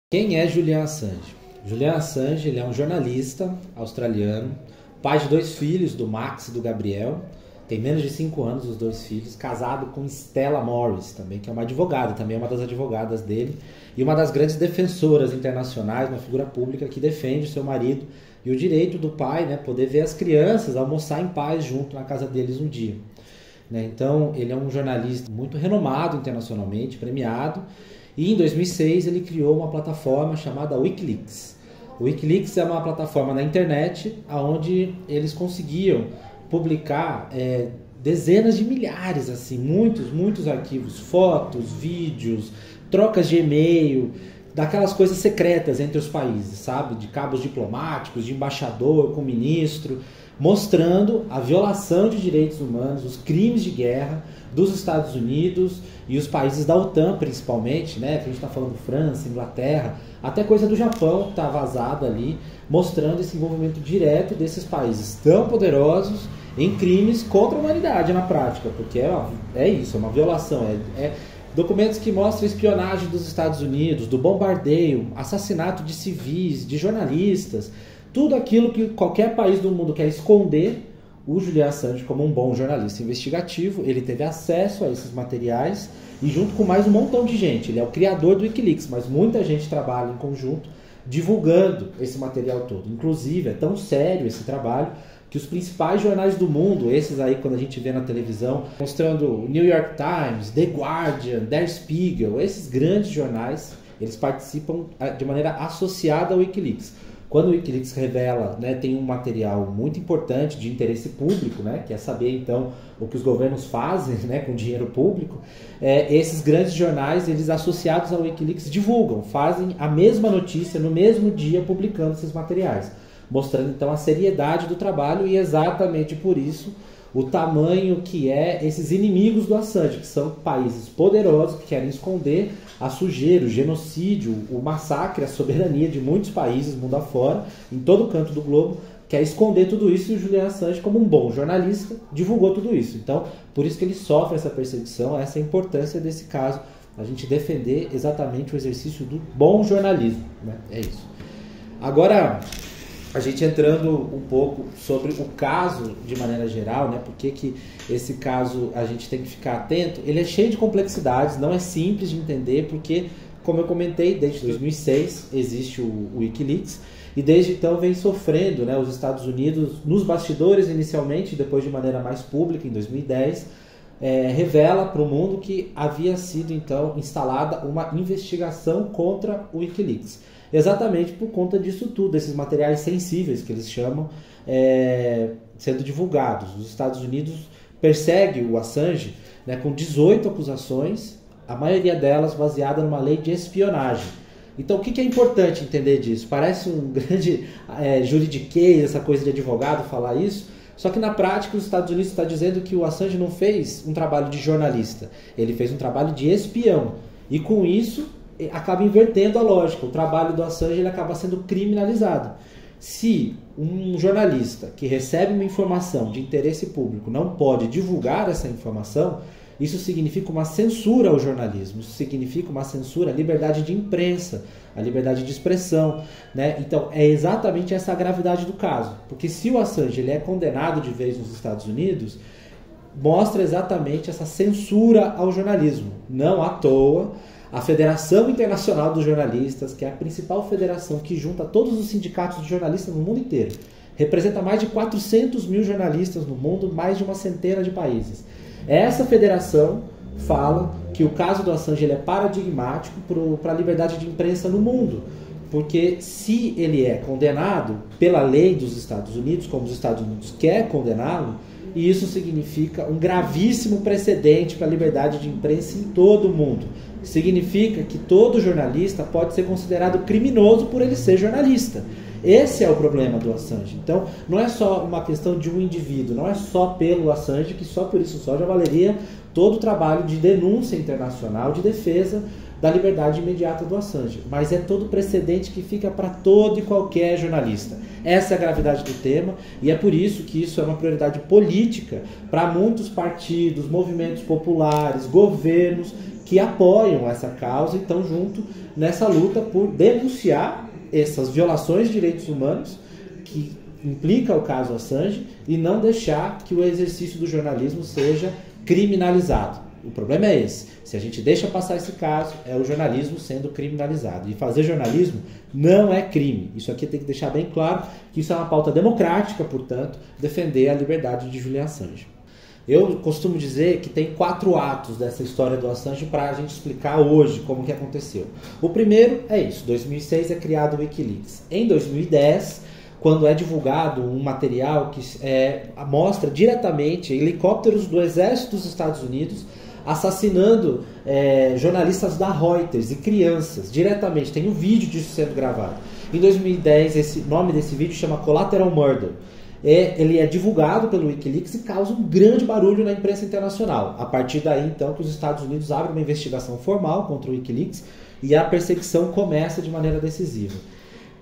Quem é Julian Assange? Julian Assange ele é um jornalista australiano, pai de 2 filhos, do Max e do Gabriel. Tem menos de 5 anos os 2 filhos, casado com Stella Morris, também, que é uma advogada, também é uma das advogadas dele, e uma das grandes defensoras internacionais, uma figura pública que defende o seu marido e o direito do pai, né, poder ver as crianças almoçar em paz junto na casa deles um dia. Então, ele é um jornalista muito renomado internacionalmente, premiado, e em 2006 ele criou uma plataforma chamada Wikileaks. O Wikileaks é uma plataforma na internet onde eles conseguiam publicar dezenas de milhares, assim, muitos arquivos, fotos, vídeos, trocas de e-mail, daquelas coisas secretas entre os países, sabe? De cabos diplomáticos, de embaixador com ministro, mostrando a violação de direitos humanos, os crimes de guerra dos Estados Unidos e os países da OTAN, principalmente, né? Que a gente está falando França, Inglaterra, até coisa do Japão que está vazada ali, mostrando esse envolvimento direto desses países tão poderosos em crimes contra a humanidade na prática, porque é isso, é uma violação, documentos que mostram espionagem dos Estados Unidos, do bombardeio, assassinato de civis, de jornalistas, tudo aquilo que qualquer país do mundo quer esconder. O Julian Assange, como um bom jornalista investigativo, ele teve acesso a esses materiais e junto com mais um montão de gente. Ele é o criador do Wikileaks, mas muita gente trabalha em conjunto divulgando esse material todo. Inclusive, é tão sério esse trabalho que os principais jornais do mundo, esses aí quando a gente vê na televisão, mostrando o New York Times, The Guardian, Der Spiegel, esses grandes jornais, eles participam de maneira associada ao Wikileaks. Quando o Wikileaks revela, né, tem um material muito importante de interesse público, né, que é saber então o que os governos fazem, né, com dinheiro público, esses grandes jornais, eles associados ao Wikileaks divulgam, fazem a mesma notícia no mesmo dia publicando esses materiais, mostrando então a seriedade do trabalho e exatamente por isso o tamanho que esses inimigos do Assange, que são países poderosos que querem esconder a sujeira, o genocídio, o massacre, a soberania de muitos países mundo afora, em todo canto do globo, quer esconder tudo isso, e o Julian Assange, como um bom jornalista, divulgou tudo isso. Então, por isso que ele sofre essa perseguição, essa é a importância desse caso, a gente defender exatamente o exercício do bom jornalismo, né? É isso. Agora, a gente entrando um pouco sobre o caso de maneira geral, né? Por que esse caso a gente tem que ficar atento? Ele é cheio de complexidades, não é simples de entender, porque, como eu comentei, desde 2006 existe o Wikileaks, e desde então vem sofrendo, né, os Estados Unidos, nos bastidores inicialmente, depois de maneira mais pública, em 2010, revela para o mundo que havia sido então instalada uma investigação contra o Wikileaks. Exatamente por conta disso tudo, esses materiais sensíveis que eles chamam, sendo divulgados. Os Estados Unidos perseguem o Assange, né, com 18 acusações, a maioria delas baseada numa lei de espionagem. Então, o que é importante entender disso? Parece um grande juridiquês, essa coisa de advogado falar isso, só que na prática os Estados Unidos está dizendo que o Assange não fez um trabalho de jornalista, ele fez um trabalho de espião, e com isso acaba invertendo a lógica. O trabalho do Assange ele acaba sendo criminalizado. Se um jornalista que recebe uma informação de interesse público não pode divulgar essa informação, isso significa uma censura ao jornalismo, isso significa uma censura à liberdade de imprensa, à liberdade de expressão, né? Então é exatamente essa a gravidade do caso, porque se o Assange ele é condenado de vez nos Estados Unidos, mostra exatamente essa censura ao jornalismo. Não à toa, a Federação Internacional dos Jornalistas, que é a principal federação que junta todos os sindicatos de jornalistas no mundo inteiro, representa mais de 400 mil jornalistas no mundo, mais de uma centena de países. Essa federação fala que o caso do Assange ele é paradigmático para a liberdade de imprensa no mundo, porque se ele é condenado pela lei dos Estados Unidos, como os Estados Unidos quer condená-lo, e isso significa um gravíssimo precedente para a liberdade de imprensa em todo o mundo. Significa que todo jornalista pode ser considerado criminoso por ele ser jornalista. Esse é o problema do Assange. Então, não é só uma questão de um indivíduo, não é só pelo Assange, que só por isso só já valeria todo o trabalho de denúncia internacional, de defesa da liberdade imediata do Assange. Mas é todo precedente que fica para todo e qualquer jornalista. Essa é a gravidade do tema e é por isso que isso é uma prioridade política para muitos partidos, movimentos populares, governos que apoiam essa causa e estão junto nessa luta por denunciar essas violações de direitos humanos que implica o caso Assange e não deixar que o exercício do jornalismo seja criminalizado. O problema é esse. Se a gente deixa passar esse caso, é o jornalismo sendo criminalizado. E fazer jornalismo não é crime. Isso aqui tem que deixar bem claro que isso é uma pauta democrática, portanto, defender a liberdade de Julian Assange. Eu costumo dizer que tem 4 atos dessa história do Assange para a gente explicar hoje como que aconteceu. O primeiro é isso. Em 2006 é criado o Wikileaks. Em 2010, quando é divulgado um material que mostra diretamente helicópteros do Exército dos Estados Unidos assassinando jornalistas da Reuters e crianças diretamente. Tem um vídeo disso sendo gravado. Em 2010, o nome desse vídeo chama Collateral Murder. Ele é divulgado pelo Wikileaks e causa um grande barulho na imprensa internacional. A partir daí, então, que os Estados Unidos abrem uma investigação formal contra o Wikileaks e a perseguição começa de maneira decisiva.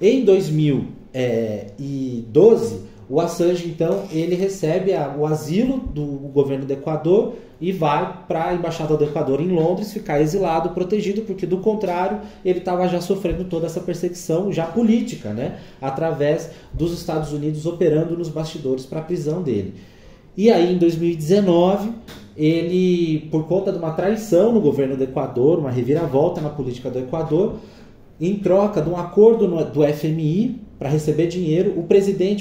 Em 2012, o Assange, então, ele recebe o asilo do governo do Equador e vai para a Embaixada do Equador em Londres ficar exilado, protegido, porque do contrário ele estava já sofrendo toda essa perseguição já política, né? Através dos Estados Unidos operando nos bastidores para a prisão dele. E aí em 2019, ele, por conta de uma traição no governo do Equador, uma reviravolta na política do Equador, em troca de um acordo do FMI para receber dinheiro, o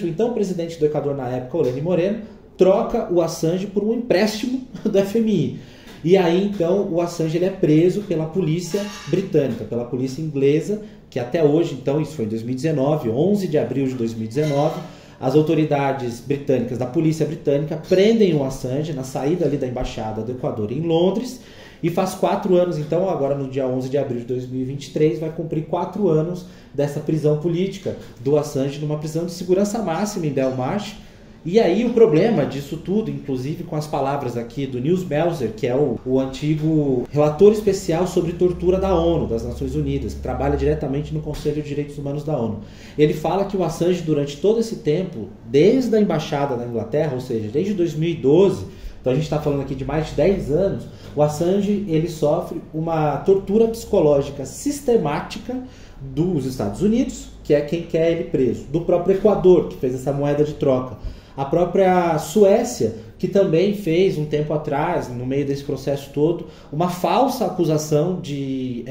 então presidente do Equador na época, o Lenín Moreno, troca o Assange por um empréstimo do FMI. E aí, então, o Assange ele é preso pela polícia britânica, pela polícia inglesa, que até hoje, então, isso foi em 2019, 11 de abril de 2019, as autoridades britânicas, da polícia britânica, prendem o Assange na saída ali da Embaixada do Equador em Londres, e faz 4 anos, então, agora no dia 11 de abril de 2023, vai cumprir 4 anos dessa prisão política do Assange, numa prisão de segurança máxima em Belmarsh. E aí o problema disso tudo, inclusive com as palavras aqui do Nils Melzer, que é o antigo relator especial sobre tortura da ONU, das Nações Unidas, que trabalha diretamente no Conselho de Direitos Humanos da ONU. Ele fala que o Assange, durante todo esse tempo, desde a Embaixada da Inglaterra, ou seja, desde 2012, então a gente está falando aqui de mais de 10 anos, o Assange ele sofre uma tortura psicológica sistemática dos Estados Unidos, que é quem quer ele preso, do próprio Equador, que fez essa moeda de troca, a própria Suécia, que também fez um tempo atrás, no meio desse processo todo, uma falsa acusação de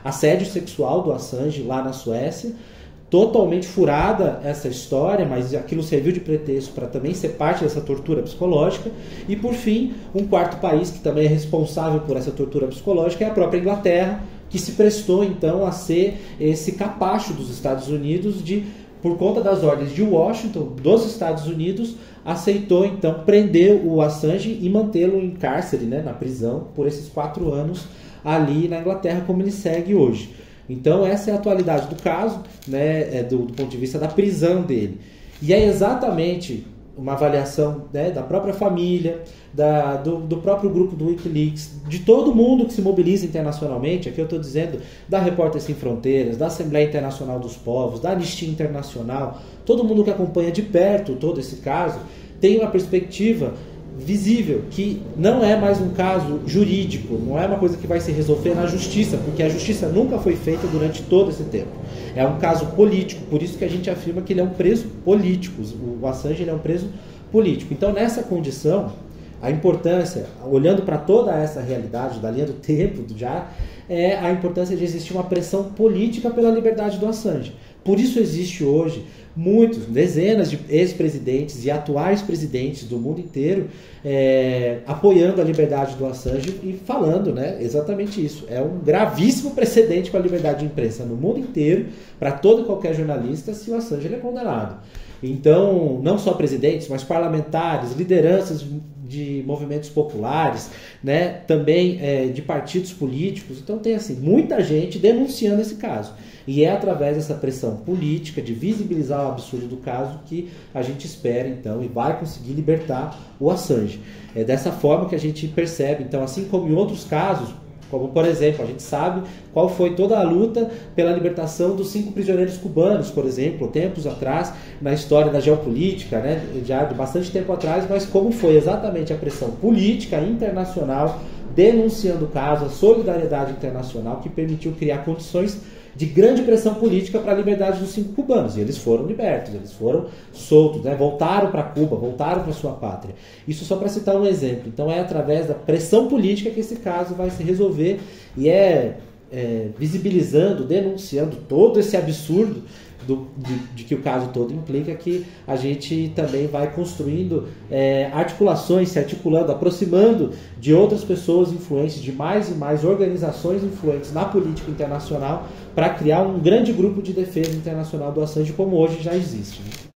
assédio sexual do Assange lá na Suécia, totalmente furada essa história, mas aquilo serviu de pretexto para também ser parte dessa tortura psicológica. E por fim, um quarto país que também é responsável por essa tortura psicológica é a própria Inglaterra, que se prestou então a ser esse capacho dos Estados Unidos por conta das ordens de Washington, dos Estados Unidos, aceitou então prender o Assange e mantê-lo em cárcere, né, na prisão, por esses 4 anos ali na Inglaterra, como ele segue hoje. Então essa é a atualidade do caso, né, do ponto de vista da prisão dele. E é exatamente uma avaliação, né, da própria família, do próprio grupo do Wikileaks, de todo mundo que se mobiliza internacionalmente. Aqui eu estou dizendo da Repórteres Sem Fronteiras, da Assembleia Internacional dos Povos, da Anistia Internacional, todo mundo que acompanha de perto todo esse caso tem uma perspectiva visível que não é mais um caso jurídico, não é uma coisa que vai se resolver na justiça, porque a justiça nunca foi feita durante todo esse tempo. É um caso político, por isso que a gente afirma que ele é um preso político. O Assange ele é um preso político. Então, nessa condição, a importância, olhando para toda essa realidade da linha do tempo já, é a importância de existir uma pressão política pela liberdade do Assange. Por isso existe hoje dezenas de ex-presidentes e atuais presidentes do mundo inteiro apoiando a liberdade do Assange e falando, né, exatamente isso. É um gravíssimo precedente para a liberdade de imprensa no mundo inteiro, para todo e qualquer jornalista, se o Assange ele é condenado. Então, não só presidentes, mas parlamentares, lideranças de movimentos populares, né, também de partidos políticos. Então tem assim, muita gente denunciando esse caso. E é através dessa pressão política, de visibilizar o absurdo do caso, que a gente espera, então, e vai conseguir libertar o Assange. É dessa forma que a gente percebe, então, assim como em outros casos, como, por exemplo, a gente sabe qual foi toda a luta pela libertação dos 5 prisioneiros cubanos, por exemplo, tempos atrás, na história da geopolítica, né, já de bastante tempo atrás, mas como foi exatamente a pressão política internacional denunciando o caso, a solidariedade internacional que permitiu criar condições de grande pressão política para a liberdade dos 5 cubanos. E eles foram libertos, eles foram soltos, né? Voltaram para Cuba, voltaram para sua pátria. Isso só para citar um exemplo. Então é através da pressão política que esse caso vai se resolver e visibilizando, denunciando todo esse absurdo de que o caso todo implica, que a gente também vai construindo articulações, se articulando, aproximando de outras pessoas influentes, de mais e mais organizações influentes na política internacional, para criar um grande grupo de defesa internacional do Assange, como hoje já existe, né?